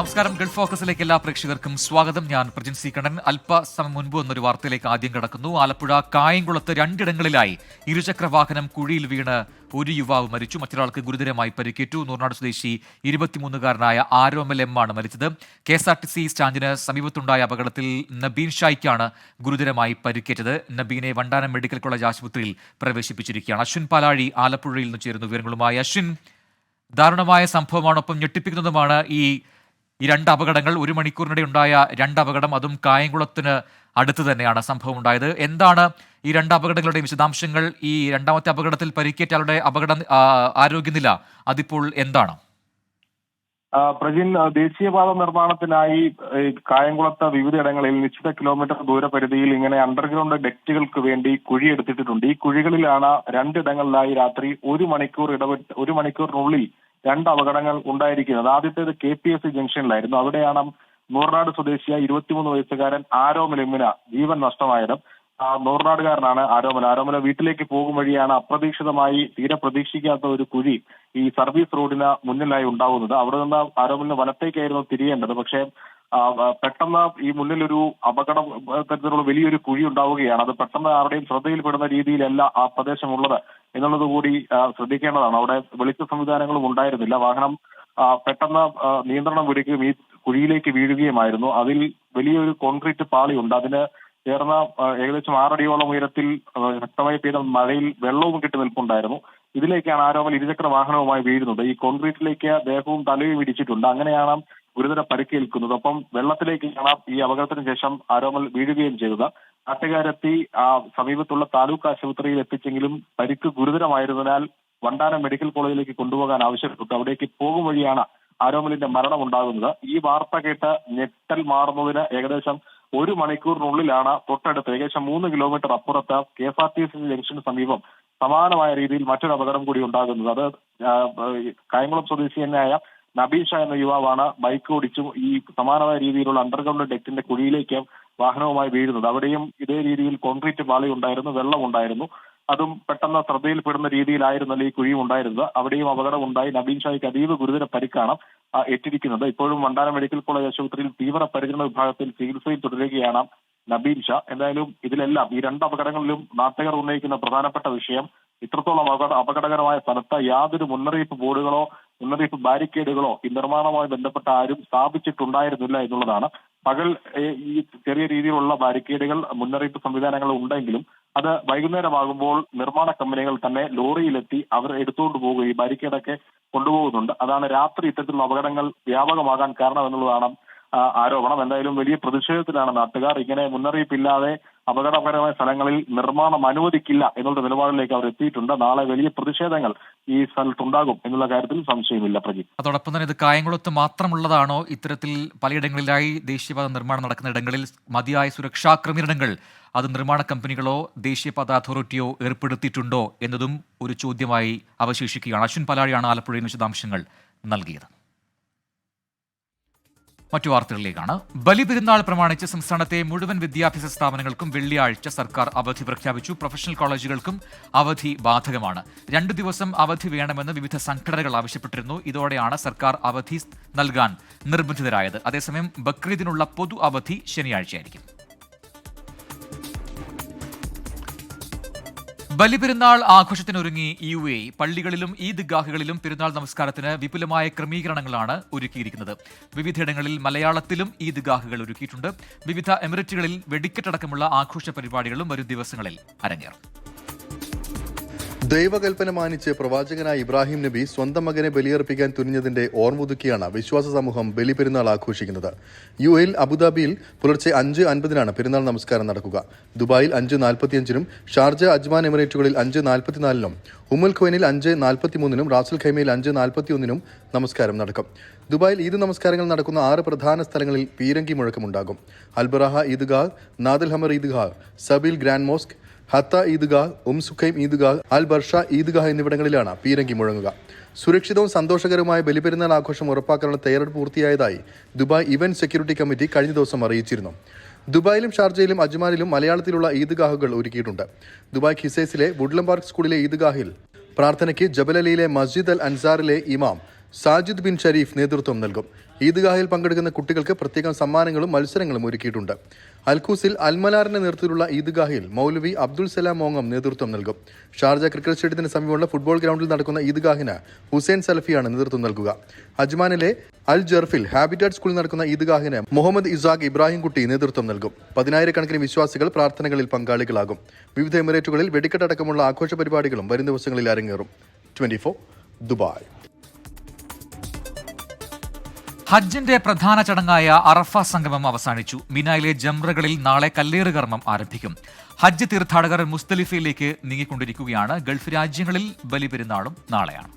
നമസ്കാരം. ഗൾഫ് ഫോക്കസിലേക്ക് എല്ലാ പ്രേക്ഷകർക്കും സ്വാഗതം. ഞാൻ പ്രജിൻ സി കണ്ണൻ. അല്പസമയം മുൻപ് വന്നൊരു വാർത്തയിലേക്ക് ആദ്യം കടക്കുന്നു. ആലപ്പുഴ കായംകുളത്ത് രണ്ടിടങ്ങളിലായി ഇരുചക്ര വാഹനം കുഴിയിൽ വീണ് ഒരു യുവാവ് മരിച്ചു. മറ്റൊരാൾക്ക് ഗുരുതരമായി പരിക്കേറ്റു. നൂർനാട് സ്വദേശി 23-കാരനായ ആരോമൽ എം ആണ് മരിച്ചത്. KSRTC സ്റ്റാൻഡിന് സമീപത്തുണ്ടായ അപകടത്തിൽ നബീൻ ഷായ്ക്കാണ് ഗുരുതരമായി പരിക്കേറ്റത്. നബീനെ വണ്ടാനം മെഡിക്കൽ കോളേജ് ആശുപത്രിയിൽ പ്രവേശിപ്പിച്ചിരിക്കുകയാണ്. അശ്വിൻ പാലാഴി ആലപ്പുഴയിൽ നിന്ന് ചേരുന്നു വിവരങ്ങളുമായി. അശ്വിൻ, ദാരുണമായ സംഭവമാണ്, ഒപ്പം ഞെട്ടിപ്പിക്കുന്നതുമാണ് ഈ രണ്ട് അപകടങ്ങൾ. ഒരു മണിക്കൂറിനിടെ ഉണ്ടായ രണ്ട് അപകടം, അതും കായംകുളത്തിന് അടുത്ത് തന്നെയാണ് സംഭവം ഉണ്ടായത്. എന്താണ് ഈ രണ്ട് അപകടങ്ങളുടെയും വിശദാംശങ്ങൾ? ഈ രണ്ടാമത്തെ അപകടത്തിൽ പരിക്കേറ്റയാളുടെ ആരോഗ്യനില അതിപ്പോൾ എന്താണ്? പ്രജിൻ, ദേശീയപാത നിർമ്മാണത്തിനായി കായംകുളത്ത് വിവിധയിടങ്ങളിൽ നിശ്ചിത കിലോമീറ്റർ ദൂരപരിധിയിൽ ഇങ്ങനെ അണ്ടർഗ്രൗണ്ട് ഡെക്റ്റുകൾക്ക് വേണ്ടി കുഴിയെടുത്തിട്ടുണ്ട്. ഈ കുഴികളിലാണ് രണ്ടിടങ്ങളിലായി രാത്രി ഒരു മണിക്കൂറിനുള്ളിൽ രണ്ട് അപകടങ്ങൾ ഉണ്ടായിരിക്കുന്നത്. ആദ്യത്തേത് KPSC ജംഗ്ഷനിലായിരുന്നു. അവിടെയാണ് നൂർനാട് സ്വദേശിയായ 23 വയസ്സുകാരൻ ആരോമൽ എമ്മിന് ജീവൻ നഷ്ടമായത്. നൂർനാടുകാരനാണ് ആരോമൽ വീട്ടിലേക്ക് പോകും വഴിയാണ് അപ്രതീക്ഷിതമായി തീരെ പ്രതീക്ഷിക്കാത്ത ഒരു കുഴി ഈ സർവീസ് റോഡിന് മുന്നിലായി ഉണ്ടാവുന്നത്. അവിടെ നിന്ന് ആരോമലിന് വലത്തേക്കായിരുന്നു തിരിയേണ്ടത്. പക്ഷേ പെട്ടെന്ന് ഈ മുന്നിലൊരു അപകടം തരത്തിലുള്ള വലിയൊരു കുഴി ഉണ്ടാവുകയാണ്. അത് പെട്ടെന്ന് ആരുടെയും ശ്രദ്ധയിൽപ്പെടുന്ന രീതിയിലല്ല ആ പ്രദേശമുള്ളത് എന്നുള്ളത് കൂടി ശ്രദ്ധിക്കേണ്ടതാണ്. അവിടെ വെളിച്ച സംവിധാനങ്ങളും ഉണ്ടായിരുന്നില്ല. വാഹനം പെട്ടെന്ന് നിയന്ത്രണം വിടുകയും ഈ കുഴിയിലേക്ക് വീഴുകയുമായിരുന്നു. അതിൽ വലിയൊരു കോൺക്രീറ്റ് പാളിയുണ്ട്. അതിന് ചേർന്ന ഏകദേശം 6 അടിയോളം ഉയരത്തിൽ ശക്തമായി പെയ്ത മഴയിൽ വെള്ളവും കെട്ടി നിൽപ്പുണ്ടായിരുന്നു. ഇതിലേക്കാണ് ആരോമൽ ഇരുചക്ര വാഹനവുമായി വീഴുന്നത്. ഈ കോൺക്രീറ്റിലേക്ക് ദേഹവും തലയും ഇടിച്ചിട്ടുണ്ട്. അങ്ങനെയാണ് ഗുരുതര പരിക്കേൽക്കുന്നത്. ഒപ്പം വെള്ളത്തിലേക്കാണ് ഈ അപകടത്തിന് ശേഷം ആരോമൽ വീഴുകയും ചെയ്തത്. നാട്ടുകാരെത്തി സമീപത്തുള്ള താലൂക്ക് ആശുപത്രിയിൽ എത്തിച്ചെങ്കിലും പരിക്ക് ഗുരുതരമായിരുന്നതിനാൽ വണ്ടാനം മെഡിക്കൽ കോളേജിലേക്ക് കൊണ്ടുപോകാൻ ആവശ്യപ്പെട്ടു. അവിടേക്ക് പോകും വഴിയാണ് ആരോമലിന്റെ മരണം ഉണ്ടാകുന്നത്. ഈ വാർത്ത കേട്ട് ഞെട്ടൽ മാറുന്നതിന് ഏകദേശം 1 മണിക്കൂറിനുള്ളിലാണ് തൊട്ടടുത്ത് ഏകദേശം 3 കിലോമീറ്റർ അപ്പുറത്ത് KSRTC ജംഗ്ഷന് സമീപം സമാനമായ രീതിയിൽ മറ്റൊരു അപകടം കൂടി ഉണ്ടാകുന്നത്. അത് കായംകുളം സ്വദേശിയായ നബീൻ ഷാ എന്ന യുവാവാണ് ബൈക്ക് ഓടിച്ചും ഈ സമാനമായ രീതിയിലുള്ള അണ്ടർഗ്രൗണ്ട് ഡെക്റ്റിന്റെ കുഴിയിലേക്ക് വാഹനവുമായി വീഴുന്നത്. അവിടെയും ഇതേ രീതിയിൽ കോൺക്രീറ്റ് പാളി ഉണ്ടായിരുന്നു, വെള്ളം ഉണ്ടായിരുന്നു. അതും പെട്ടെന്ന് ശ്രദ്ധയിൽപ്പെടുന്ന രീതിയിലായിരുന്നല്ലോ ഈ കുഴിയും ഉണ്ടായിരുന്നത്. അവിടെയും അപകടം ഉണ്ടായി. നബീൻ ഷായ്ക്ക് അതീവ ഗുരുതര പരിക്കാണ് ഏറ്റിരിക്കുന്നത്. ഇപ്പോഴും വണ്ടാനം മെഡിക്കൽ കോളേജ് ആശുപത്രിയിൽ തീവ്ര പരിചരണ വിഭാഗത്തിൽ ചികിത്സയിൽ തുടരുകയാണ് നബീൻ ഷാ. എന്തായാലും ഇതിലെല്ലാം ഈ രണ്ട് അപകടങ്ങളിലും നാട്ടുകാർ ഉന്നയിക്കുന്ന പ്രധാനപ്പെട്ട വിഷയം ഇത്രത്തോളം അപകടകരമായ സ്ഥലത്ത് യാതൊരു മുന്നറിയിപ്പ് ബോർഡുകളോ മുന്നറിയിപ്പ് ബാരിക്കേഡുകളോ ഈ നിർമ്മാണവുമായി ബന്ധപ്പെട്ട ആരും സ്ഥാപിച്ചിട്ടുണ്ടായിരുന്നില്ല എന്നുള്ളതാണ്. പകൽ ഈ ചെറിയ രീതിയിലുള്ള ബാരിക്കേഡുകൾ മുന്നറിയിപ്പ് സംവിധാനങ്ങൾ ഉണ്ടെങ്കിലും അത് വൈകുന്നേരമാകുമ്പോൾ നിർമ്മാണ കമ്പനികൾ തന്നെ ലോറിയിലെത്തി അവർ എടുത്തുകൊണ്ട് പോവുകയും ബാരിക്കേഡൊക്കെ കൊണ്ടുപോകുന്നുണ്ട്. അതാണ് രാത്രി ഇത്തരത്തിലുള്ള അപകടങ്ങൾ വ്യാപകമാകാൻ കാരണമെന്നുള്ളതാണ് ആരോപണം. എന്തായാലും വലിയ പ്രതിഷേധത്തിലാണ് നാട്ടുകാർ. ഇങ്ങനെ മുന്നറിയിപ്പില്ലാതെ അപകടകരമായ സ്ഥലങ്ങളിൽ നിർമ്മാണം അനുവദിക്കില്ല എന്നുള്ള നിലപാടിലേക്ക് അവർ എത്തിയിട്ടുണ്ട്. നാളെ വലിയ പ്രതിഷേധങ്ങൾ ഈ സ്ഥലത്തുണ്ടാകും എന്നുള്ള കാര്യത്തിൽ സംശയമില്ല. പ്രജി, അതോടൊപ്പം തന്നെ ഇത് കായംകുളത്ത് മാത്രമുള്ളതാണോ? ഇത്തരത്തിൽ പലയിടങ്ങളിലായി ദേശീയപാത നിർമ്മാണം നടക്കുന്ന ഇടങ്ങളിൽ മതിയായ സുരക്ഷാ ക്രമീകരണങ്ങൾ അത് നിർമ്മാണ കമ്പനികളോ ദേശീയപാത അതോറിറ്റിയോ ഏർപ്പെടുത്തിയിട്ടുണ്ടോ എന്നതും ഒരു ചോദ്യമായി അവശേഷിക്കുകയാണ്. അശ്വിൻ പാലാഴിയാണ് ആലപ്പുഴയിൽ വിശദാംശങ്ങൾ നൽകിയത്. മറ്റു വാർത്തകളിലേക്കാണ്. ബലിപെരുന്നാൾ പ്രമാണിച്ച് സംസ്ഥാനത്തെ മുഴുവൻ വിദ്യാഭ്യാസ സ്ഥാപനങ്ങൾക്കും വെള്ളിയാഴ്ച സർക്കാർ അവധി പ്രഖ്യാപിച്ചു. പ്രൊഫഷണൽ കോളേജുകൾക്കും അവധി ബാധകമാണ്. 2 ദിവസം അവധി വേണമെന്ന് വിവിധ സംഘടനകൾ ആവശ്യപ്പെട്ടിരുന്നു. ഇതോടെയാണ് സർക്കാർ അവധി നൽകാൻ നിർബന്ധിതരായത്. അതേസമയം ബക്രീദിനുള്ള പൊതു അവധി ശനിയാഴ്ചയായിരിക്കും. ബലിപെരുന്നാൾ ആഘോഷത്തിനൊരുങ്ങി UAE. പള്ളികളിലും ഈദ്ഗാഹുകളിലും പെരുന്നാൾ നമസ്കാരത്തിന് വിപുലമായ ക്രമീകരണങ്ങളാണ് ഒരുക്കിയിരിക്കുന്നത്. വിവിധയിടങ്ങളിൽ മലയാളത്തിലും ഈദ്ഗാഹുകൾ ഒരുക്കിയിട്ടുണ്ട്. വിവിധ എമിറേറ്റുകളിൽ വെടിക്കെട്ടടക്കമുള്ള ആഘോഷ പരിപാടികളും വരും ദിവസങ്ങളിൽ അരങ്ങേറും. ദൈവകൽപ്പന മാനിച്ച് പ്രവാചകനായ ഇബ്രാഹിം നബി സ്വന്തം മകനെ ബലിയർപ്പിക്കാൻ തുനിഞ്ഞതിന്റെ ഓർമ്മുതുക്കിയാണ് വിശ്വാസ സമൂഹം ബലിപെരുന്നാൾ ആഘോഷിക്കുന്നത്. UAE അബുദാബിയിൽ പുലർച്ചെ 5:50 പെരുന്നാൾ നമസ്കാരം നടക്കുക. ദുബായിൽ 5:45 ഷാർജ അജ്മാൻ എമിറേറ്റുകളിൽ 5:44 ഉമ്മുൽ ഖുവൈനിൽ 5:43 റാസൽ ഖൈമയിൽ 5:41 നമസ്കാരം നടക്കും. ദുബായിൽ ഈദ് നമസ്കാരങ്ങൾ നടക്കുന്ന 6 പ്രധാന സ്ഥലങ്ങളിൽ പീരങ്കി മുഴക്കമുണ്ടാകും. അൽബറാഹ ഈദ്ഗാഹ്, നാദൽ ഹമർ ഈദ്ഗാഹ്, സബീൽ ഗ്രാൻഡ് മോസ്ക്, ഹത്ത ഈദ്ഗാഹ്, സുഖൈം ഈദ്ഗാഹ്, അൽ ബർഷ ഈദ്ഗാഹ് എന്നിവിടങ്ങളിലാണ് പീരങ്കി മുഴങ്ങുക. സുരക്ഷിതവും സന്തോഷകരമായ ബലിപെരുന്നാൾ ആഘോഷം ഉറപ്പാക്കാനുള്ള തയ്യാറെടുപ്പ് പൂർത്തിയായതായി ദുബായ് ഇവന്റ് സെക്യൂരിറ്റി കമ്മിറ്റി കഴിഞ്ഞ ദിവസം അറിയിച്ചിരുന്നു. ദുബായിലും ഷാർജയിലും അജ്മാനിലും മലയാളത്തിലുള്ള ഈദ്ഗാഹുകൾ ഒരുക്കിയിട്ടുണ്ട്. ദുബായ് ഖിസൈസിലെ വുഡ്ലം പാർക്ക് സ്കൂളിലെ ഈദ്ഗാഹിൽ പ്രാർത്ഥനയ്ക്ക് ജബലലിയിലെ മസ്ജിദ് അൽ അൻസാറിലെ ഇമാം സാജിദ് ബിൻ ഷരീഫ് നേതൃത്വം നൽകും. ഈദ്ഗാഹിൽ പങ്കെടുക്കുന്ന കുട്ടികൾക്ക് പ്രത്യേകം സമ്മാനങ്ങളും മത്സരങ്ങളും ഒരുക്കിയിട്ടുണ്ട്. അൽഖൂസിൽ അൽമലാറിന്റെ നേതൃത്വത്തിലുള്ള ഈദ്ഗാഹിൽ മൗലവി അബ്ദുൽ സലാം മോങ്ങം നേതൃത്വം നൽകും. ഷാർജ ക്രിക്കറ്റ് സ്റ്റേഡിയത്തിന് സമീപമുള്ള ഫുട്ബോൾ ഗ്രൗണ്ടിൽ നടക്കുന്ന ഈദ്ഗാഹിന് ഹുസൈൻ സലഫിയാണ് നേതൃത്വം നൽകുക. അജ്മാനിലെ അൽ ജർഫിൽ ഹാബിറ്റാറ്റ് സ്കൂളിൽ നടക്കുന്ന ഈദ്ഗാഹിന് മുഹമ്മദ് ഇസാഖ് ഇബ്രാഹിംകുട്ടി നേതൃത്വം നൽകും. 10,000-കണക്കിന് വിശ്വാസികൾ പ്രാർത്ഥനകളിൽ പങ്കാളികളാകും. വിവിധ എമിറേറ്റുകളിൽ വെടിക്കെട്ടടക്കമുള്ള ആഘോഷ പരിപാടികളും വരും ദിവസങ്ങളിൽ അരങ്ങേറും. 24 ദുബായ്. ഹജ്ജിന്റെ പ്രധാന ചടങ്ങായ അറഫ സംഗമം അവസാനിച്ചു. മിനായിലെ ജംറകളിൽ നാളെ കല്ലേറ് കർമ്മം ആരംഭിക്കും. ഹജ്ജ് തീർത്ഥാടകർ മുസ്ദലിഫയിലേക്ക് നീങ്ങിക്കൊണ്ടിരിക്കുകയാണ്. ഗൾഫ് രാജ്യങ്ങളിൽ ബലിപെരുന്നാളും നാളെയാണ്.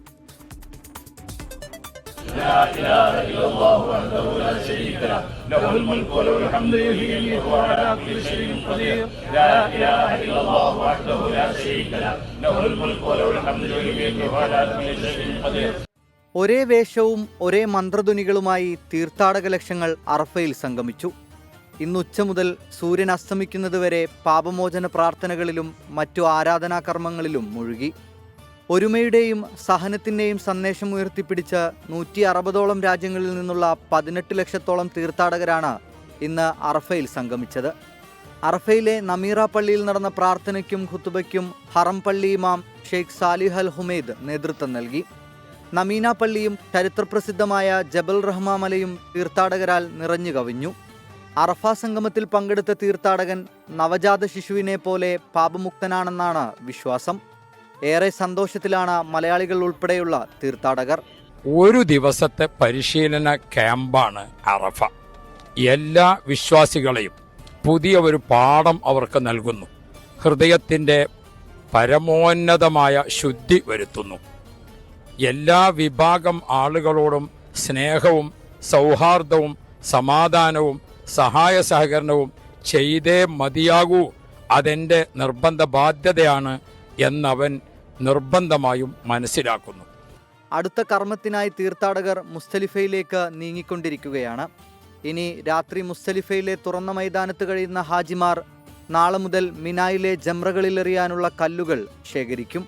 ഒരേ വേഷവും ഒരേ മന്ത്രധ്വനികളുമായി തീർത്ഥാടക ലക്ഷങ്ങൾ അറഫയിൽ സംഗമിച്ചു. ഇന്നുച്ച മുതൽ സൂര്യൻ അസ്തമിക്കുന്നതുവരെ പാപമോചന പ്രാർത്ഥനകളിലും മറ്റു ആരാധനാകർമ്മങ്ങളിലും മുഴുകി. ഒരുമയുടെയും സഹനത്തിൻ്റെയും സന്ദേശം ഉയർത്തിപ്പിടിച്ച് 160ഓളം രാജ്യങ്ങളിൽ നിന്നുള്ള 18 ലക്ഷത്തോളം തീർത്ഥാടകരാണ് ഇന്ന് അറഫയിൽ സംഗമിച്ചത്. അറഫയിലെ നമീറ പള്ളിയിൽ നടന്ന പ്രാർത്ഥനയ്ക്കും ഖുതുബയ്ക്കും ഹറം പള്ളി ഇമാം ഷെയ്ഖ് സാലിഹ് അൽ ഹുമൈദ് നേതൃത്വം നൽകി. നമീന പള്ളിയും ചരിത്രപ്രസിദ്ധമായ ജബൽ റഹ്മ മലയും തീർത്ഥാടകരാൽ നിറഞ്ഞു കവിഞ്ഞു. അറഫ സംഗമത്തിൽ പങ്കെടുത്ത തീർത്ഥാടകൻ നവജാത ശിശുവിനെ പോലെ പാപമുക്തനാണെന്നാണ് വിശ്വാസം. ഏറെ സന്തോഷത്തിലാണ് മലയാളികൾ ഉൾപ്പെടെയുള്ള തീർത്ഥാടകർ. ഒരു ദിവസത്തെ പരിശീലന ക്യാമ്പാണ് അറഫ. എല്ലാ വിശ്വാസികളെയും പുതിയ ഒരു പാഠം അവർക്ക് നൽകുന്നു. ഹൃദയത്തിൻ്റെ പരമോന്നതമായ ശുദ്ധി വരുത്തുന്നു. എല്ലാ വിഭാഗം ആളുകളോടും സ്നേഹവും സൗഹാർദ്ദവും സമാധാനവും സഹായ സഹകരണവും ചെയ്തേ മതിയാകൂ, അതെൻ്റെ നിർബന്ധ ബാധ്യതയാണ് എന്നവൻ നിർബന്ധമായും മനസ്സിലാക്കുന്നു. അടുത്ത കർമ്മത്തിനായി തീർത്ഥാടകർ മുസ്ദലിഫയിലേക്ക് നീങ്ങിക്കൊണ്ടിരിക്കുകയാണ്. ഇനി രാത്രി മുസ്ദലിഫയിലെ തുറന്ന മൈതാനത്ത് കഴിയുന്ന ഹാജിമാർ നാളെ മുതൽ മിനായിലെ ജംറകളിലെറിയാനുള്ള കല്ലുകൾ ശേഖരിക്കും.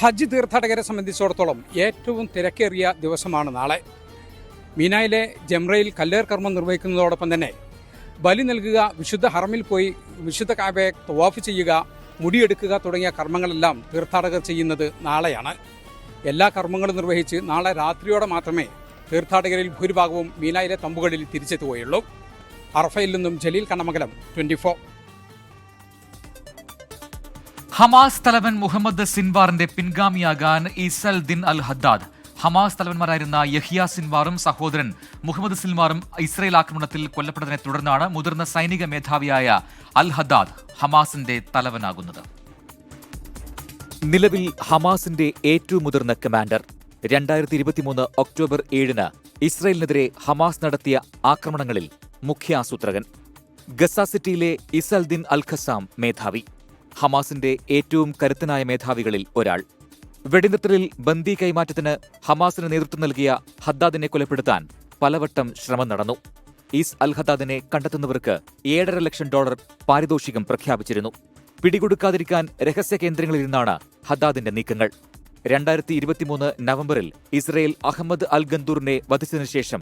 ഹജ്ജ് തീർത്ഥാടകരെ സംബന്ധിച്ചിടത്തോളം ഏറ്റവും തിരക്കേറിയ ദിവസമാണ് നാളെ. മീനായിലെ ജംറയിൽ കല്ലേർ കർമ്മം നിർവഹിക്കുന്നതോടൊപ്പം തന്നെ ബലി നൽകുക, വിശുദ്ധ ഹറമിൽ പോയി വിശുദ്ധ കാബയെ തവാഫ് ചെയ്യുക, മുടിയെടുക്കുക തുടങ്ങിയ കർമ്മങ്ങളെല്ലാം തീർത്ഥാടകർ ചെയ്യുന്നത് നാളെയാണ്. എല്ലാ കർമ്മങ്ങളും നിർവഹിച്ച് നാളെ രാത്രിയോടെ മാത്രമേ തീർത്ഥാടകരിൽ ഭൂരിഭാഗവും മീനായിലെ തമ്പുകളിൽ തിരിച്ചെത്തുകയുള്ളൂ. അറഫയിൽ നിന്നും ജലീൽ കണ്ണമംഗലം, 24. ഹമാസ് തലവൻ മുഹമ്മദ് സിൻവാറിന്റെ പിൻഗാമിയാകാൻ ഇസൽ ദിൻ അൽ ഹദ്ദാദ്. ഹമാസ് തലവന്മാരായിരുന്ന യഹ്യ സിൻവാറും സഹോദരൻ മുഹമ്മദ് സിൻവാറും ഇസ്രയേൽ ആക്രമണത്തിൽ കൊല്ലപ്പെട്ടതിനെ തുടർന്നാണ് മുതിർന്ന സൈനിക മേധാവിയായ അൽ ഹദ്ദാദ് ഹമാസിന്റെ തലവനാകുന്നത്. നിലവിൽ ഹമാസിന്റെ ഏറ്റവും മുതിർന്ന കമാൻഡർ. 2023 ഒക്ടോബർ 7 ഇസ്രയേലിനെതിരെ ഹമാസ് നടത്തിയ ആക്രമണങ്ങളിൽ മുഖ്യ ആസൂത്രകൻ. ഗസ സിറ്റിയിലെ ഇസൽ ദിൻ അൽ ഖസാം മേധാവി. ഹമാസിന്റെ ഏറ്റവും കരുത്തനായ മേധാവികളിൽ ഒരാൾ. വെടിനിർത്തലിൽ ബന്ദി കൈമാറ്റത്തിന് ഹമാസിന് നേതൃത്വം നൽകിയ ഹദ്ദാദിനെ കൊലപ്പെടുത്താൻ പലവട്ടം ശ്രമം നടന്നു. ഈസ് അൽ ഹദ്ദാദിനെ കണ്ടെത്തുന്നവർക്ക് $7.5 ലക്ഷം പാരിതോഷികം പ്രഖ്യാപിച്ചിരുന്നു. പിടികൊടുക്കാതിരിക്കാൻ രഹസ്യ കേന്ദ്രങ്ങളിലിരുന്നാണ് ഹദ്ദാദിന്റെ നീക്കങ്ങൾ. 2023 നവംബറിൽ ഇസ്രയേൽ അഹമ്മദ് അൽ ഗന്തൂറിനെ വധിച്ചതിനു ശേഷം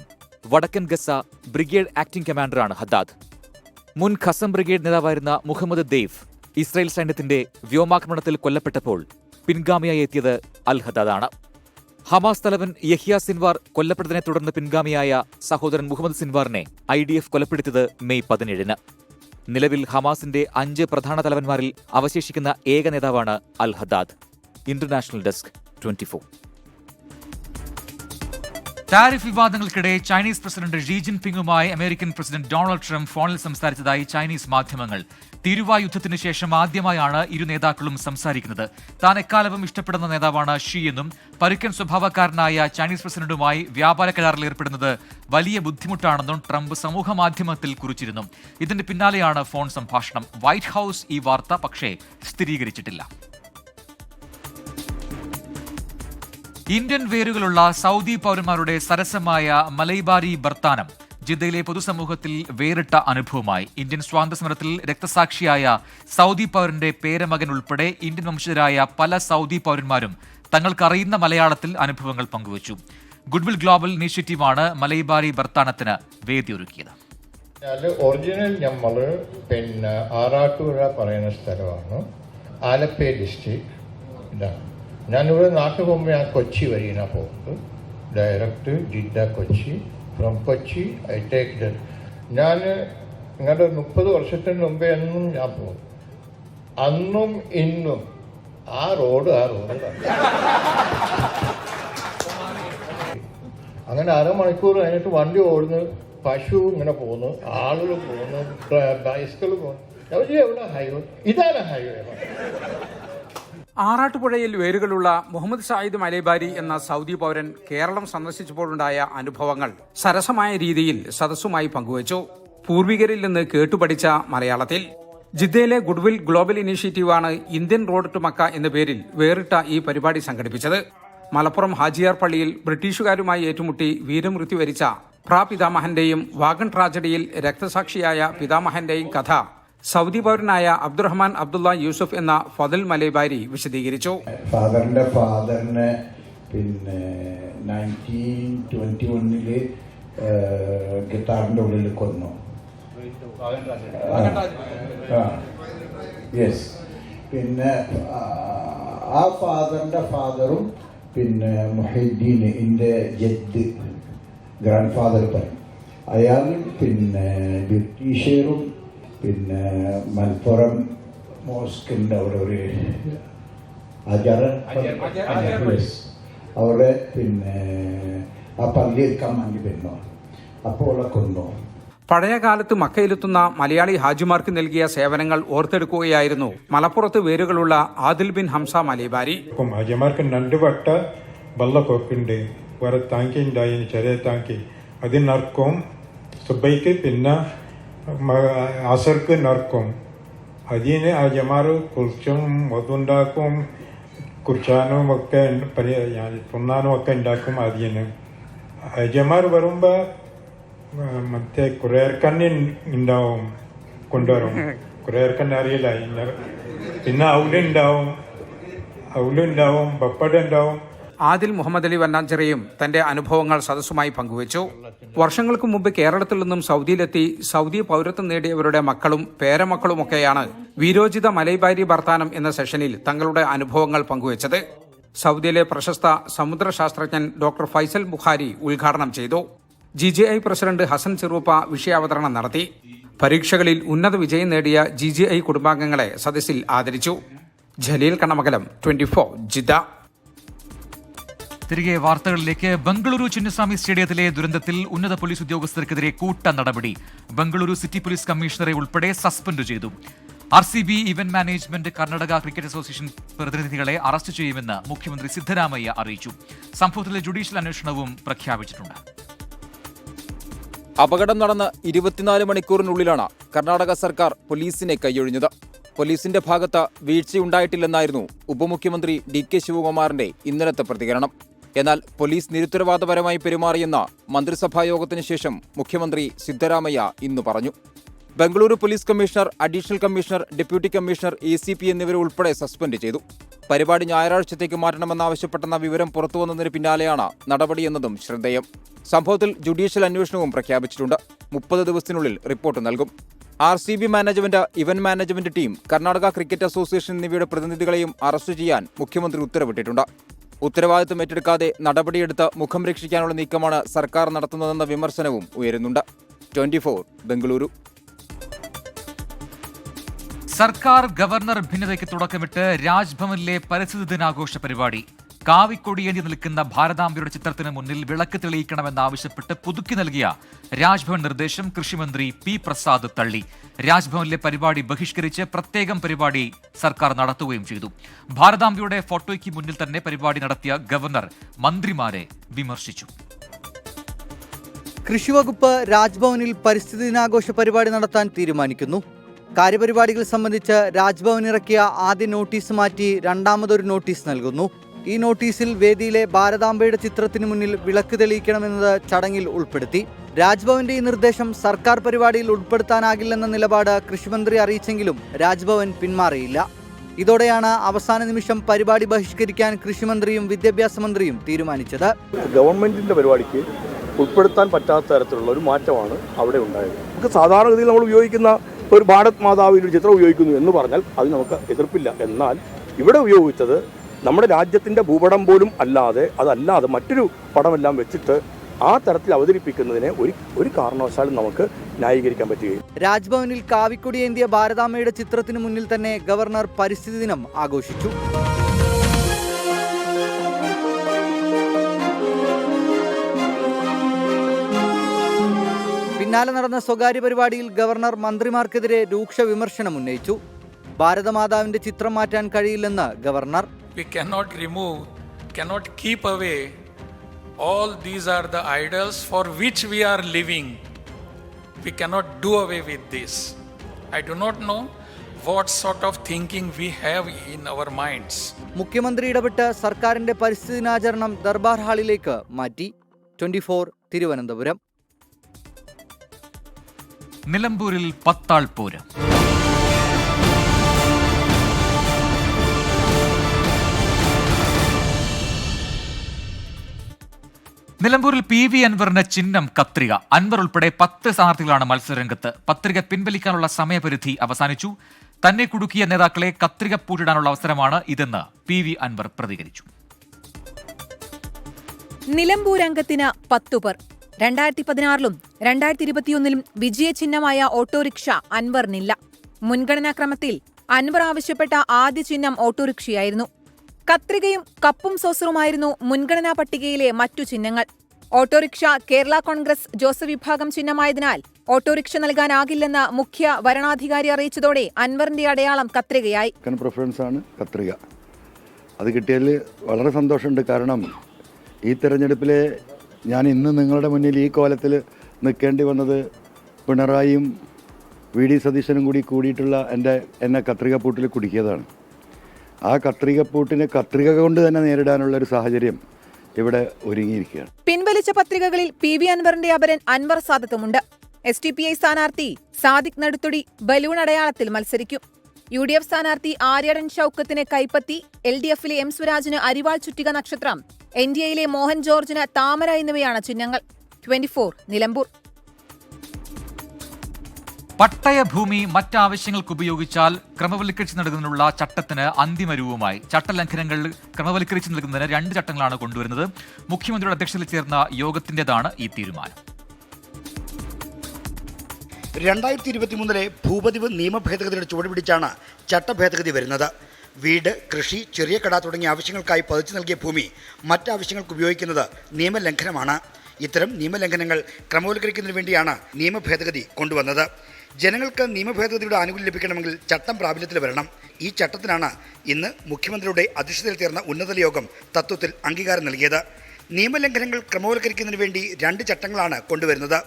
വടക്കൻ ഗസ ബ്രിഗേഡ് ആക്ടിംഗ് കമാൻഡറാണ് ഹദ്ദാദ്. മുൻ ഖസം ബ്രിഗേഡ് നേതാവായിരുന്ന മുഹമ്മദ് ദെയ്ഫ് ഇസ്രയേൽ സൈന്യത്തിന്റെ വ്യോമാക്രമണത്തിൽ കൊല്ലപ്പെട്ടപ്പോൾ പിൻഗാമിയായി എത്തിയത് അൽ ഹദ്ദാദാണ്. ഹമാസ് തലവൻ യഹ്യ സിൻവാർ കൊല്ലപ്പെട്ടതിനെ തുടർന്ന് പിൻഗാമിയായ സഹോദരൻ മുഹമ്മദ് സിൻവാറിനെ IDF കൊലപ്പെടുത്തിയത് മെയ് 17. നിലവിൽ ഹമാസിന്റെ 5 പ്രധാന തലവന്മാരിൽ അവശേഷിക്കുന്ന ഏക നേതാവാണ് Al Haddad. International desk, 24. Tariff വിവാദങ്ങൾക്കിടെ ചൈനീസ് പ്രസിഡന്റ് ഷീ ജിൻപിങ്ങുമായി അമേരിക്കൻ പ്രസിഡന്റ് ഡൊണാൾഡ് ട്രംപ് ഫോണിൽ സംസാരിച്ചതായി ചൈനീസ് മാധ്യമങ്ങൾ. തിരുവാ യുദ്ധത്തിന് ശേഷം ആദ്യമായാണ് ഇരു നേതാക്കളും സംസാരിക്കുന്നത്. താൻ എക്കാലവും ഇഷ്ടപ്പെടുന്ന നേതാവാണ് ഷീ എന്നും പരുക്കൻ സ്വഭാവക്കാരനായ ചൈനീസ് പ്രസിഡന്റുമായി വ്യാപാര കരാറിൽ ഏർപ്പെടുന്നത് വലിയ ബുദ്ധിമുട്ടാണെന്നും ട്രംപ് സമൂഹമാധ്യമത്തിൽ കുറിച്ചിരുന്നു. ഇതിന്റെ പിന്നാലെയാണ് ഫോൺ സംഭാഷണം. വൈറ്റ് ഹൌസ് ഈ വാർത്ത പക്ഷേ സ്ഥിരീകരിച്ചിട്ടില്ല. ഇന്ത്യൻ വേരുകളുള്ള സൗദി പൗരന്മാരുടെ സരസമായ മലൈബാരി ബർത്താനം ജിദ്ദയിലെ പൊതുസമൂഹത്തിൽ വേറിട്ട അനുഭവമായി. ഇന്ത്യൻ സ്വാതന്ത്ര്യസമരത്തിൽ രക്തസാക്ഷിയായ സൗദി പൗരന്റെ പേരമകൻ ഉൾപ്പെടെ ഇന്ത്യൻ വംശജരായ പല സൗദി പൗരന്മാരും തങ്ങൾക്കറിയുന്ന മലയാളത്തിൽ അനുഭവങ്ങൾ പങ്കുവച്ചു. ഗുഡ്വിൽ ഗ്ലോബൽ ഇനീഷ്യേറ്റീവാണ് മലൈബാരി ബർത്താനത്തിന് വേദിയൊരുക്കിയത്. ഒറിജിനൽ നമ്മൾ ആറാട്ടുപുഴ പറയുന്ന സ്ഥലമാണ്, ആലപ്പുഴ ഡിസ്ട്രിക്ട്. ഇതാണ് ഞാനിവിടെ നാട്ടിൽ പോകുമ്പോൾ ഞാൻ കൊച്ചി വഴിയാണ് പോകുന്നത്, direct Jeddah Kochi. From Kochi I take the ഞാൻ നിങ്ങളുടെ 30 വർഷത്തിന് മുമ്പേ എന്നും ഞാൻ പോകും. അന്നും ഇന്നും ആ റോഡ് അങ്ങനെ അരമണിക്കൂർ കഴിഞ്ഞിട്ട് വണ്ടി ഓടുന്നു, പശു ഇങ്ങനെ പോകുന്നു, ആളുകൾ പോകുന്നു, ബൈസിക്കിൾ പോകുന്നു. എവിടെ ഹൈവേ? ഇതാണ് ഹൈവേ. ആറാട്ടുപുഴയിൽ വേരുകളുള്ള മുഹമ്മദ് സായിദ് മലൈബാരി എന്ന സൗദി പൗരൻ കേരളം സന്ദർശിച്ചപ്പോഴുണ്ടായ അനുഭവങ്ങൾ സരസമായ രീതിയിൽ സദസ്സുമായി പങ്കുവച്ചു. പൂർവികരിൽ നിന്ന് കേട്ടുപഠിച്ച മലയാളത്തിൽ. ജിദ്ദയിലെ ഗുഡ്വിൽ ഗ്ലോബൽ ഇനീഷ്യേറ്റീവാണ് ഇന്ത്യൻ റോഡ് ടു മക്ക എന്ന പേരിൽ വേറിട്ട ഈ പരിപാടി സംഘടിപ്പിച്ചത്. മലപ്പുറം ഹാജിയാർ പള്ളിയിൽ ബ്രിട്ടീഷുകാരുമായി ഏറ്റുമുട്ടി വീരമൃത്യു വരിച്ച പ്രാപിതാമഹന്റെയും വാഗൺ ട്രാജഡിയിൽ രക്തസാക്ഷിയായ പിതാമഹന്റെയും കഥ സൗദി പൗരനായ അബ്ദുറഹ്മാൻ അബ്ദുള്ള യൂസുഫ് എന്ന ഫദൽ മലൈബാരി വിശദീകരിച്ചു. ഫാദറിനെ 1921 ഗിത്താറിന്റെ ഉള്ളിൽ കൊന്നു. യെസ്. പിന്നെ ആ ഫാദറിന്റെ ഫാദറും മുഹൈദ്ദീൻ എന്റെ ജഡ് ഗ്രാൻഡ് ഫാദർ പറയും. അയാൾ ബ്രിട്ടീഷുകാരും മലപ്പുറം മോസ്കിന്റെ അവിടെ ഒരു അവിടെ ആ പള്ളി എടുക്കാൻ വേണ്ടി വരുന്നു. അപ്പോൾ കൊന്നു. പഴയ കാലത്ത് മക്കയിലെത്തുന്ന മലയാളി ഹാജിമാർക്ക് നൽകിയ സേവനങ്ങൾ ഓർത്തെടുക്കുകയായിരുന്നു മലപ്പുറത്ത് വേരുകളുള്ള ആദിൽ ബിൻ ഹംസ മലൈബാരി. ഹാജിമാർക്ക് 2 വട്ട വെള്ളക്കൊക്കുണ്ട്, വേറെ താങ്കി ഉണ്ടായി, ചെറിയ താങ്കി. അതിന് നറുക്കും സുബൈക്ക് പിന്നെ അസർക്ക് നറുക്കും. അതിന് ഹാജിമാർ കുറിച്ചും അതുണ്ടാക്കും, കുറിച്ചാനും ഒക്കെ തിന്നാനും ഒക്കെ ഉണ്ടാക്കും. അതിന് ഹാജിമാർ വരുമ്പോൾ മറ്റേ കുറേർക്കണ്ണി ഉണ്ടാവും, കൊണ്ടുവരും. കുറേർക്കണ്ണി അറിയില്ല. പിന്നെ ഔലുണ്ടാവും, പപ്പട ഉണ്ടാവും. ആദിൽ മുഹമ്മദ് അലി വന്നാഞ്ചിറയും തന്റെ അനുഭവങ്ങൾ സദസ്സുമായി പങ്കുവച്ചു. വർഷങ്ങൾക്ക് മുമ്പ് കേരളത്തിൽ നിന്നും സൗദിയിലെത്തി സൗദി പൗരത്വം നേടിയവരുടെ മക്കളും പേരമക്കളുമൊക്കെയാണ് വീരോചിത മലൈബാരി ബർത്താനം എന്ന സെഷനിൽ തങ്ങളുടെ അനുഭവങ്ങൾ പങ്കുവച്ചത്. സൗദിയിലെ പ്രശസ്ത സമുദ്രശാസ്ത്രജ്ഞൻ ഡോക്ടർ ഫൈസൽ ബുഖാരി ഉദ്ഘാടനം ചെയ്തു. GGI പ്രസിഡന്റ് ഹസൻ ചെറൂപ്പ വിഷയാവതരണം നടത്തി. പരീക്ഷകളിൽ ഉന്നത വിജയം നേടിയ GGI കുടുംബാംഗങ്ങളെ സദസ്സിൽ ആദരിച്ചു. ജലീൽ കണ്ണമംഗലം, 24 ജിദ്ദ. തിരികെ വാർത്തകളിലേക്ക്. ബംഗളൂരു ചിന്നസ്വാമി സ്റ്റേഡിയത്തിലെ ദുരന്തത്തിൽ ഉന്നത പോലീസ് ഉദ്യോഗസ്ഥർക്കെതിരെ കൂട്ട നടപടി. ബംഗളൂരു സിറ്റി പോലീസ് കമ്മീഷണറെ ഉൾപ്പെടെ സസ്പെൻഡ് ചെയ്തു. RCB event management Karnataka cricket association പ്രതിനിധികളെ അറസ്റ്റ് ചെയ്യുമെന്ന് മുഖ്യമന്ത്രി സിദ്ധരാമയ്യ അറിയിച്ചു. സംഭവത്തിലെ ജുഡീഷ്യൽ അന്വേഷണവും പ്രഖ്യാപിച്ചിട്ടുണ്ട്. അപകടം നടന്ന് 24 മണിക്കൂറിനുള്ളിലാണ് കർണാടക സർക്കാർ പോലീസിനെ കൈയൊഴിഞ്ഞത്. പോലീസിന്റെ ഭാഗത്ത് വീഴ്ചയുണ്ടായിട്ടില്ലെന്നായിരുന്നു ഉപമുഖ്യമന്ത്രി DK ശിവകുമാറിന്റെ ഇന്നലത്തെ പ്രതികരണം. എന്നാൽ പോലീസ് നിരുത്തരവാദപരമായി പെരുമാറിയെന്ന മന്ത്രിസഭായോഗത്തിന് ശേഷം മുഖ്യമന്ത്രി സിദ്ധരാമയ്യ ഇന്ന് പറഞ്ഞു. Bengaluru police commissioner, additional commissioner, deputy commissioner, ACP എന്നിവരെ ഉൾപ്പെടെ സസ്പെൻഡ് ചെയ്തു. പരിപാടി ഞായറാഴ്ചത്തേക്ക് മാറ്റണമെന്നാവശ്യപ്പെട്ടെന്ന വിവരം പുറത്തുവന്നതിന് പിന്നാലെയാണ് നടപടിയെന്നതും ശ്രദ്ധേയം. സംഭവത്തിൽ ജുഡീഷ്യൽ അന്വേഷണവും പ്രഖ്യാപിച്ചിട്ടുണ്ട്. 30 ദിവസത്തിനുള്ളിൽ റിപ്പോർട്ട് നൽകും. RCB management, event management team, Karnataka cricket association എന്നിവയുടെ പ്രതിനിധികളെയും അറസ്റ്റ് ചെയ്യാൻ മുഖ്യമന്ത്രി ഉത്തരവിട്ടിട്ടുണ്ട്. ഉത്തരവാദിത്തം ഏറ്റെടുക്കാതെ നടപടിയെടുത്ത് മുഖം രക്ഷിക്കാനുള്ള നീക്കമാണ് സർക്കാർ നടത്തുന്നതെന്ന വിമർശനവും ഉയരുന്നുണ്ട്. 24 ബംഗളൂരു. സർക്കാർ ഗവർണർ ഭിന്നതയ്ക്ക് തുടക്കമിട്ട് രാജ്ഭവനിലെ പരിസ്ഥിതി ദിനാഘോഷ പരിപാടി. കാവിക്കൊടിയേന്തി നിൽക്കുന്ന ഭാരതാംബയുടെ ചിത്രത്തിന് മുന്നിൽ വിളക്ക് തെളിയിക്കണമെന്നാവശ്യപ്പെട്ട് പുതുക്കി നൽകിയ രാജ്ഭവൻ നിർദ്ദേശം കൃഷിമന്ത്രി P. പ്രസാദ് തള്ളി. രാജ്ഭവനിലെ പരിപാടി ബഹിഷ്കരിച്ച് പ്രത്യേകം പരിപാടി സർക്കാർ നടത്തുകയും ചെയ്തു. ഭാരതാംബയുടെ ഫോട്ടോയ്ക്ക് മുന്നിൽ തന്നെ പരിപാടി നടത്തിയ ഗവർണർ മന്ത്രിമാരെ വിമർശിച്ചു. കൃഷിവകുപ്പ് രാജ്ഭവനിൽ പരിസ്ഥിതി ദിനാഘോഷ പരിപാടി നടത്താൻ തീരുമാനിക്കുന്നു. കാര്യപരിപാടികൾ സംബന്ധിച്ച് രാജ്ഭവൻ ഇറക്കിയ ആദ്യ നോട്ടീസ് മാറ്റി രണ്ടാമതൊരു നോട്ടീസ് നൽകുന്നു. ഈ നോട്ടീസിൽ വേദിയിലെ ഭാരതാംബയുടെ ചിത്രത്തിന് മുന്നിൽ വിളക്ക് തെളിയിക്കണമെന്നത് ചടങ്ങിൽ ഉൾപ്പെടുത്തി. രാജ്ഭവന്റെ ഈ നിർദ്ദേശം സർക്കാർ പരിപാടിയിൽ ഉൾപ്പെടുത്താനാകില്ലെന്ന നിലപാട് കൃഷിമന്ത്രി അറിയിച്ചെങ്കിലും രാജ്ഭവൻ പിന്മാറിയില്ല. ഇതോടെയാണ് അവസാന നിമിഷം പരിപാടി ബഹിഷ്കരിക്കാൻ കൃഷിമന്ത്രിയും വിദ്യാഭ്യാസ മന്ത്രിയും തീരുമാനിച്ചത്. ഗവൺമെന്റിന്റെ പരിപാടിക്ക് ഉൾപ്പെടുത്താൻ പറ്റാത്ത തരത്തിലുള്ള ഒരു മാറ്റമാണ് അവിടെ ഉണ്ടായത്. നമുക്ക് സാധാരണഗതിയിൽ നമ്മൾ ഉപയോഗിക്കുന്ന ഒരു ഭാരത് മാതാവിൻ്റെ ഒരു ചിത്രം ഉപയോഗിക്കുന്നു എന്ന് പറഞ്ഞാൽ അത് നമുക്ക് എതിർപ്പില്ല. എന്നാൽ ഇവിടെ ഉപയോഗിച്ചത് നമ്മുടെ രാജ്യത്തിൻ്റെ ഭൂപടം പോലും അല്ലാതെ അതല്ലാതെ മറ്റൊരു പടമെല്ലാം വെച്ചിട്ട് ആ തരത്തിൽ അവതരിപ്പിക്കുന്നതിനെ ഒരു കാരണവശാലും നമുക്ക് ന്യായീകരിക്കാൻ പറ്റുകയും. രാജ്ഭവനിൽ കാവിക്കൊടിയേന്തിയ ഭാരതാമ്മയുടെ ചിത്രത്തിനു മുന്നിൽ തന്നെ ഗവർണർ പരിസ്ഥിതി ദിനം ആഘോഷിച്ചു. പിന്നാലെ നടന്ന സ്വകാര്യ പരിപാടിയിൽ ഗവർണർ മന്ത്രിമാർക്കെതിരെ രൂക്ഷ വിമർശനം ഉന്നയിച്ചു. ഭാരതമാതാവിന്റെ ചിത്രം മാറ്റാൻ കഴിയില്ലെന്ന് governor. We cannot keep away. All these are the idols for which we are living. We cannot do away with this. I do not know what sort of thinking we have in our minds. മുഖ്യമന്ത്രി ഇടപെട്ട് സർക്കാരിന്റെ പരിസ്ഥിതി ദിനാചരണം ദർബാർ ഹാളിലേക്ക് മാറ്റി. 24 തിരുവനന്തപുരം. നിലമ്പൂരിൽ 10 ആൾ പോര്. നിലമ്പൂരിൽ PV അൻവറിന് ചിഹ്നം കത്രിക. അൻവർ ഉൾപ്പെടെ 10 സ്ഥാനാർത്ഥികളാണ് മത്സരരംഗത്ത്. പത്രിക പിൻവലിക്കാനുള്ള സമയപരിധി അവസാനിച്ചു. തന്നെ കുടുക്കിയ നേതാക്കളെ കത്രിക പൂട്ടിടാനുള്ള അവസരമാണ് ഇതെന്ന് PV അൻവർ പ്രതികരിച്ചു. നിലമ്പൂർ അംഗത്തിന് 10 പേർ. 2016-ലും 2021-ലും വിജയചിഹ്നമായ ഓട്ടോറിക്ഷ അൻവറിനില്ല. മുൻഗണനാക്രമത്തിൽ അൻവർ ആവശ്യപ്പെട്ട ആദ്യ ചിഹ്നം ഓട്ടോറിക്ഷയായിരുന്നു. കത്രികയും കപ്പും സോസറുമായിരുന്നു മുൻഗണനാ പട്ടികയിലെ മറ്റു ചിഹ്നങ്ങൾ. ഓട്ടോറിക്ഷ കേരള കോൺഗ്രസ് ജോസഫ് വിഭാഗം ചിഹ്നമായതിനാൽ ഓട്ടോറിക്ഷ നൽകാനാകില്ലെന്ന് മുഖ്യ വരണാധികാരി അറിയിച്ചതോടെ അൻവറിന്റെ അടയാളം കത്രികയായി. പ്രിഫറൻസ് ആണ് കത്രിക. അത് കിട്ടിയതിൽ വളരെ സന്തോഷമുണ്ട്. കാരണം ഈ തെരഞ്ഞെടുപ്പിൽ ഞാൻ ഇന്ന് നിങ്ങളുടെ മുന്നിൽ ഈ കോലത്തിൽ നിൽക്കേണ്ടി വന്നത് പിണറായിയും VD സതീശനും കൂടിയിട്ടുള്ള എന്നെ കത്രിക പൂട്ടിൽ കുടുക്കിയതാണ്. ആ കത്രിക പൂട്ടിനെ കത്രിക കൊണ്ട് തന്നെ നേരിടാനുള്ള ഒരു സാഹചര്യം ഇവിടെ ഒരുങ്ങിയിരിക്കുകയാണ്. പിൻവലിച്ച പത്രികകളിൽ PV അൻവറിന്റെ അപരൻ അൻവർ സാദത്തുമുണ്ട്. SDPI സ്ഥാനാർത്ഥി സാദിഖ് നടുത്തുടി ബലൂൺ അടയാളത്തിൽ മത്സരിക്കും. UDF സ്ഥാനാർത്ഥി ആര്യടൻ ഷൌക്കത്തിന് കൈപ്പത്തി, LDFിലെ M സ്വരാജിന് അരിവാൾ ചുറ്റിക നക്ഷത്രം, NDAയിലെ മോഹൻ ജോർജിന് താമര എന്നിവയാണ് ചിഹ്നങ്ങൾ. 24 നിലമ്പൂർ. പട്ടയഭൂമി മറ്റാവശ്യങ്ങൾക്ക് ഉപയോഗിച്ചാൽ ക്രമവൽക്കരിച്ച് നൽകുന്നതിനുള്ള ചട്ടത്തിന് അന്തിമരൂപമായി. ചട്ടലംഘനങ്ങൾ ക്രമവൽക്കരിച്ച് നൽകുന്നതിന് 2 ചട്ടങ്ങളാണ് കൊണ്ടുവരുന്നത്. മുഖ്യമന്ത്രിയുടെ അധ്യക്ഷതയിൽ ചേർന്ന യോഗത്തിന്റേതാണ് ഈ തീരുമാനം. 2023 ഭൂപതിവ് നിയമ ഭേദഗതിയുടെ ചുവടുപിടിച്ചാണ് ചട്ടഭേദഗതി വരുന്നത്. വീട്, കൃഷി, ചെറിയ കട തുടങ്ങിയ ആവശ്യങ്ങൾക്കായി പതിച്ചു നൽകിയ ഭൂമി മറ്റാവശ്യങ്ങൾക്ക് ഉപയോഗിക്കുന്നത് നിയമലംഘനമാണ്. ഇത്തരം നിയമലംഘനങ്ങൾ ക്രമവൽക്കരിക്കുന്നതിന് വേണ്ടിയാണ് നിയമ ഭേദഗതി കൊണ്ടുവന്നത്. ജനങ്ങൾക്ക് നിയമഭേദഗതിയുടെ ആനുകൂല്യം ലഭിക്കണമെങ്കിൽ ചട്ടം പ്രാബല്യത്തിൽ വരണം. ഈ ചട്ടത്തിനാണ് ഇന്ന് മുഖ്യമന്ത്രിയുടെ അധ്യക്ഷതയിൽ ചേർന്ന ഉന്നതതല യോഗം തത്വത്തിൽ അംഗീകാരം നൽകിയത്. നിയമലംഘനങ്ങൾ ക്രമവൽക്കരിക്കുന്നതിന് വേണ്ടി 2 ചട്ടങ്ങളാണ് കൊണ്ടുവരുന്നത്.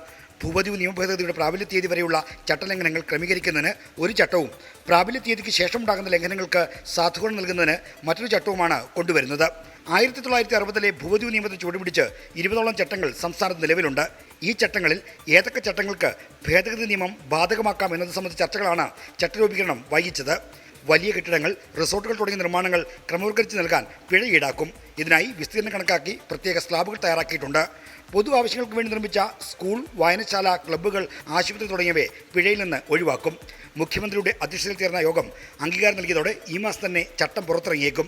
ഭൂപതിവ് നിയമഭേദഗതിയുടെ പ്രാബല്യ തീയതി വരെയുള്ള ചട്ടലംഘനങ്ങൾ ക്രമീകരിക്കുന്നതിന് ഒരു ചട്ടവും പ്രാബല്യ തീയതിക്ക് ശേഷമുണ്ടാകുന്ന ലംഘനങ്ങൾക്ക് സാധുഗുണം നൽകുന്നതിന് മറ്റൊരു ചട്ടവുമാണ് കൊണ്ടുവരുന്നത്. 1960 ഭൂപതിവ് നിയമത്തെ ചുവടുപിടിച്ച് 20ഓളം ചട്ടങ്ങൾ സംസ്ഥാനത്ത് നിലവിലുണ്ട്. ഈ ചട്ടങ്ങളിൽ ഏതൊക്കെ ചട്ടങ്ങൾക്ക് ഭേദഗതി നിയമം ബാധകമാക്കാം എന്നത് സംബന്ധിച്ച ചർച്ചകളാണ് ചട്ടരൂപീകരണം വൈകിച്ചത്. വലിയ കെട്ടിടങ്ങൾ, റിസോർട്ടുകൾ തുടങ്ങിയ നിർമ്മാണങ്ങൾ ക്രമവൽക്കരിച്ച് നൽകാൻ പിഴ ഈടാക്കും. ഇതിനായി വിസ്തീർണം കണക്കാക്കി പ്രത്യേക സ്ലാബുകൾ തയ്യാറാക്കിയിട്ടുണ്ട്. പൊതു ആവശ്യങ്ങൾക്ക് വേണ്ടി നിർമ്മിച്ച സ്കൂൾ, വായനശാല, ക്ലബ്ബുകൾ, ആശുപത്രി തുടങ്ങിയവയെ പിഴയിൽ നിന്ന് ഒഴിവാക്കും. മുഖ്യമന്ത്രിയുടെ അധ്യക്ഷതയിൽ ചേർന്ന യോഗം അംഗീകാരം നൽകിയതോടെ ഈ മാസം തന്നെ ചട്ടം പുറത്തിറങ്ങിയേക്കും.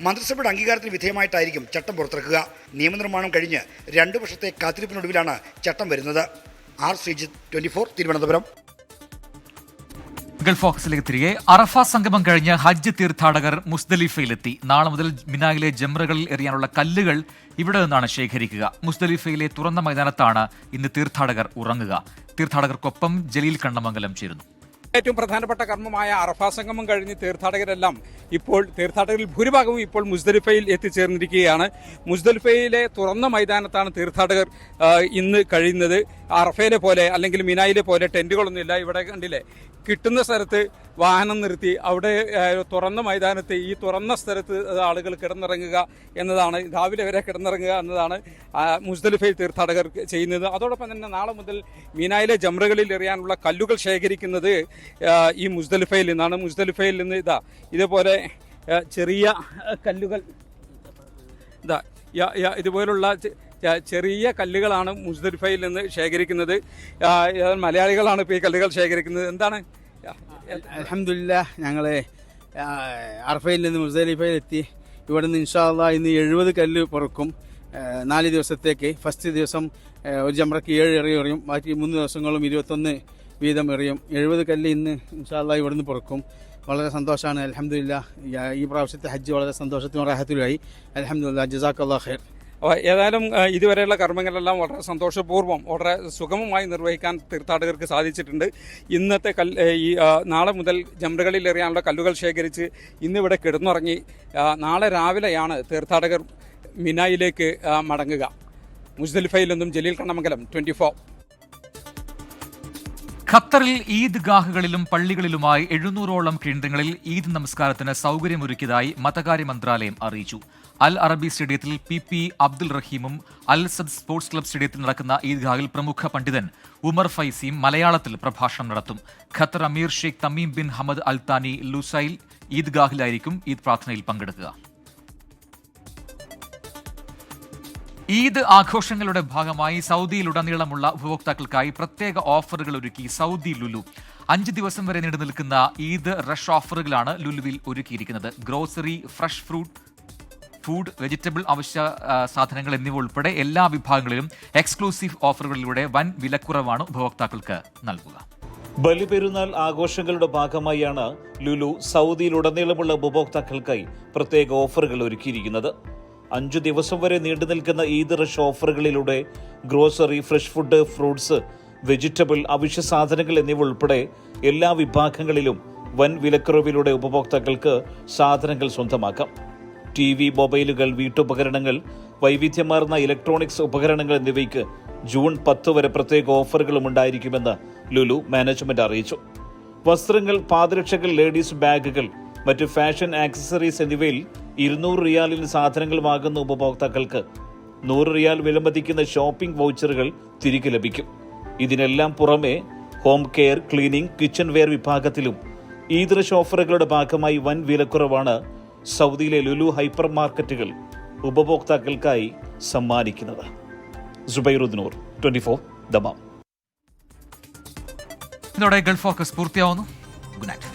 മന്ത്രിസഭയുടെ അംഗീകാരത്തിന് വിധേയമായിട്ടായിരിക്കും ചട്ടം പുറത്തിറക്കുക. നിയമനിർമ്മാണം കഴിഞ്ഞ് 2 വർഷത്തെ കാത്തിരിപ്പിനൊടുവിലാണ് ചട്ടം വരുന്നത്. R. ശ്രീജിത്ത്, 24 തിരുവനന്തപുരം. ഗൾഫ് ഫോക്കസിലേക്ക് തിരികെ. അറഫ സംഗമം കഴിഞ്ഞ് ഹജ്ജ് തീർത്ഥാടകർ മുസ്ദലിഫയിലെത്തി. നാളെ മുതൽ മിനായിലെ ജംറകളിൽ എറിയാനുള്ള കല്ലുകൾ ഇവിടെ നിന്നാണ് ശേഖരിക്കുക. മുസ്ദലിഫയിലെ തുറന്ന മൈതാനത്താണ് ഇന്ന് തീർത്ഥാടകർ ഉറങ്ങുക. തീർത്ഥാടകർക്കൊപ്പം ജലീൽ കണ്ണമംഗലം ചേരുന്നു. ഏറ്റവും പ്രധാനപ്പെട്ട കർമ്മമായ അറഫ സംഗമം കഴിഞ്ഞ് തീർത്ഥാടകരിൽ ഭൂരിഭാഗവും ഇപ്പോൾ മുസ്ദലിഫയിൽ എത്തിച്ചേർന്നിരിക്കുകയാണ്. മുസ്ദലിഫയിലെ തുറന്ന മൈതാനത്താണ് തീർത്ഥാടകർ ഇന്ന് കഴിയുന്നത്. അറഫയിലെ പോലെ അല്ലെങ്കിൽ മിനായിലെ പോലെ ടെന്റുകളൊന്നുമില്ല. ഇവിടെ കണ്ടില്ലേ, കിട്ടുന്ന സ്ഥലത്ത് വാഹനം നിർത്തി അവിടെ തുറന്ന മൈതാനത്ത് ഈ തുറന്ന സ്ഥലത്ത് ആളുകൾ കിടന്നിറങ്ങുക എന്നതാണ്, രാവിലെ വരെ കിടന്നിറങ്ങുക എന്നതാണ് മുസ്ദലിഫയിൽ തീർത്ഥാടകർ ചെയ്യുന്നത്. അതോടൊപ്പം തന്നെ നാളെ മുതൽ മീനായിലെ ജംറകളിൽ എറിയാനുള്ള കല്ലുകൾ ശേഖരിക്കുന്നത് ഈ മുസ്ദലിഫയിൽ നിന്നാണ്. മുസ്ദലിഫയിൽ നിന്ന് ഇതേപോലെ ചെറിയ കല്ലുകൾ ഇതുപോലുള്ള ചെറിയ കല്ലുകളാണ് മുസ്ദലിഫയിൽ നിന്ന് ശേഖരിക്കുന്നത്. മലയാളികളാണ് ഇപ്പോൾ ഈ കല്ലുകൾ ശേഖരിക്കുന്നത്. എന്താണ്? അൽഹംദുലില്ലാഹ്, ഞങ്ങൾ അറഫയിൽ നിന്ന് മുസ്ദലിഫയിൽ എത്തി. ഇവിടെ നിന്ന് ഇൻഷാ അല്ലാഹ് ഇന്ന് 70 കല്ല് പുറക്കും 4 ദിവസത്തേക്ക്. ഫസ്റ്റ് ദിവസം ഒരു ജംറയ്ക്ക് 7 എറിയും, ബാക്കി 3 ദിവസങ്ങളും 21 വീതം എറിയും. 70 കല്ല് ഇന്ന് ഇൻഷാ അല്ലാഹ് ഇവിടുന്ന് പുറക്കും. വളരെ സന്തോഷമാണ്. അൽഹംദുലില്ലാഹ്, ഈ പ്രാവശ്യത്തെ ഹജ്ജ് വളരെ സന്തോഷത്തിനും റാഹത്തിലുമായി. അൽഹംദുലില്ലാഹ്, ജസാക്കല്ലാഹു ഖൈർ. ഏതായാലും ഇതുവരെയുള്ള കർമ്മങ്ങളെല്ലാം വളരെ സന്തോഷപൂർവ്വം വളരെ സുഗമമായി നിർവഹിക്കാൻ തീർത്ഥാടകർക്ക് സാധിച്ചിട്ടുണ്ട്. ഇന്നത്തെ നാളെ മുതൽ ജംറകളിൽ എറിയാനുള്ള കല്ലുകൾ ശേഖരിച്ച് ഇന്നിവിടെ കിടന്നുറങ്ങി നാളെ രാവിലെയാണ് തീർത്ഥാടകർ മിനായിലേക്ക് മടങ്ങുക. മുസ്ദലിഫയിൽ നിന്നും ജലീൽ കണ്ണമംഗലം, 24. ഖത്തറിൽ ഈദ്ഗാഹുകളിലും പള്ളികളിലുമായി 700ഓളം കേന്ദ്രങ്ങളിൽ ഈദ് നമസ്കാരത്തിന് സൗകര്യമൊരുക്കിയതായി മതകാര്യ മന്ത്രാലയം അറിയിച്ചു. അൽ അറബി സ്റ്റേഡിയത്തിൽ PP അബ്ദുൽ റഹീമും അൽ സദ് സ്പോർട്സ് ക്ലബ് സ്റ്റേഡിയത്തിൽ നടക്കുന്ന ഈദ്ഗാഹിൽ പ്രമുഖ പണ്ഡിതൻ ഉമർ ഫൈസിയും മലയാളത്തിൽ പ്രഭാഷണം നടത്തും. ഖത്തർ അമീർ Sheikh Tamim bin Hamad Al താനി ലുസൈൽ ഈദ്ഗാഹിലായിരിക്കും ഈദ് പ്രാർത്ഥനയിൽ പങ്കെടുക്കുക. ഈദ് ആഘോഷങ്ങളുടെ ഭാഗമായി സൗദിയിലുടനീളമുള്ള ഉപഭോക്താക്കൾക്കായി പ്രത്യേക ഓഫറുകൾ ഒരുക്കി സൗദി ലുലു. 5 ദിവസം വരെ നീണ്ടു നിൽക്കുന്ന ഈദ് റഷ് ഓഫറുകളാണ് ലുലുവിൽ ഒരുക്കിയിരിക്കുന്നത്. ഗ്രോസറി, ഫ്രഷ് ഫുഡ്, വെജിറ്റബിൾ അവശ്യ സാധനങ്ങൾ എന്നിവ ഉൾപ്പെടെ എല്ലാ വിഭാഗങ്ങളിലും എക്സ്ക്ലൂസീവ് ഓഫറുകളിലൂടെ വൻ വിലക്കുറവാണ് ഉപഭോക്താക്കൾക്ക് നൽകുക. ബലിപെരുന്നാൾ ആഘോഷങ്ങളുടെ ഭാഗമായാണ് ലുലു സൗദിയിലുടനീളമുള്ള ഉപഭോക്താക്കൾക്കായി പ്രത്യേക ഓഫറുകൾ ഒരുക്കിയിരിക്കുന്നത്. 5 ദിവസം വരെ നീണ്ടു നിൽക്കുന്ന ഈദ് റഷ് ഓഫറുകളിലൂടെ grocery, fresh food, fruits, vegetable, അവശ്യ സാധനങ്ങൾ എന്നിവ ഉൾപ്പെടെ എല്ലാ വിഭാഗങ്ങളിലും വൻ വിലക്കുറവിലൂടെ ഉപഭോക്താക്കൾക്ക് സാധനങ്ങൾ സ്വന്തമാക്കാം. TV, മൊബൈലുകൾ, വീട്ടുപകരണങ്ങൾ, വൈവിധ്യമാർന്ന ഇലക്ട്രോണിക്സ് ഉപകരണങ്ങൾ എന്നിവയ്ക്ക് ജൂൺ 10 വരെ പ്രത്യേക ഓഫറുകളും ഉണ്ടായിരിക്കുമെന്ന് ലുലു മാനേജ്മെന്റ് അറിയിച്ചു. വസ്ത്രങ്ങൾ, പാദരക്ഷകൾ, ലേഡീസ് ബാഗുകൾ, മറ്റ് ഫാഷൻ ആക്സസറീസ് എന്നിവയിൽ 200 റിയാലിൽ സാധനങ്ങൾ വാങ്ങുന്ന ഉപഭോക്താക്കൾക്ക് 100 റിയാൽ വിലമതിക്കുന്ന ഷോപ്പിംഗ് വൗച്ചറുകൾ തിരികെ ലഭിക്കും. ഇതിനെല്ലാം പുറമെ home care, cleaning, kitchen wear വിഭാഗത്തിലും ഈദ് റഷ് ഓഫറുകളുടെ ഭാഗമായി വൻ വിലക്കുറവാണ് സൗദിയിലെ ലുലു ഹൈപ്പർ മാർക്കറ്റുകൾ ഉപഭോക്താക്കൾക്കായി സമ്മാനിക്കുന്നത്. സുബൈറുദ്ദീനൂർ, 24, ദമാം. ഇതോടെ ഗൾഫ് ഫോക്കസ് പൂർത്തിയാവുന്നു. Good night.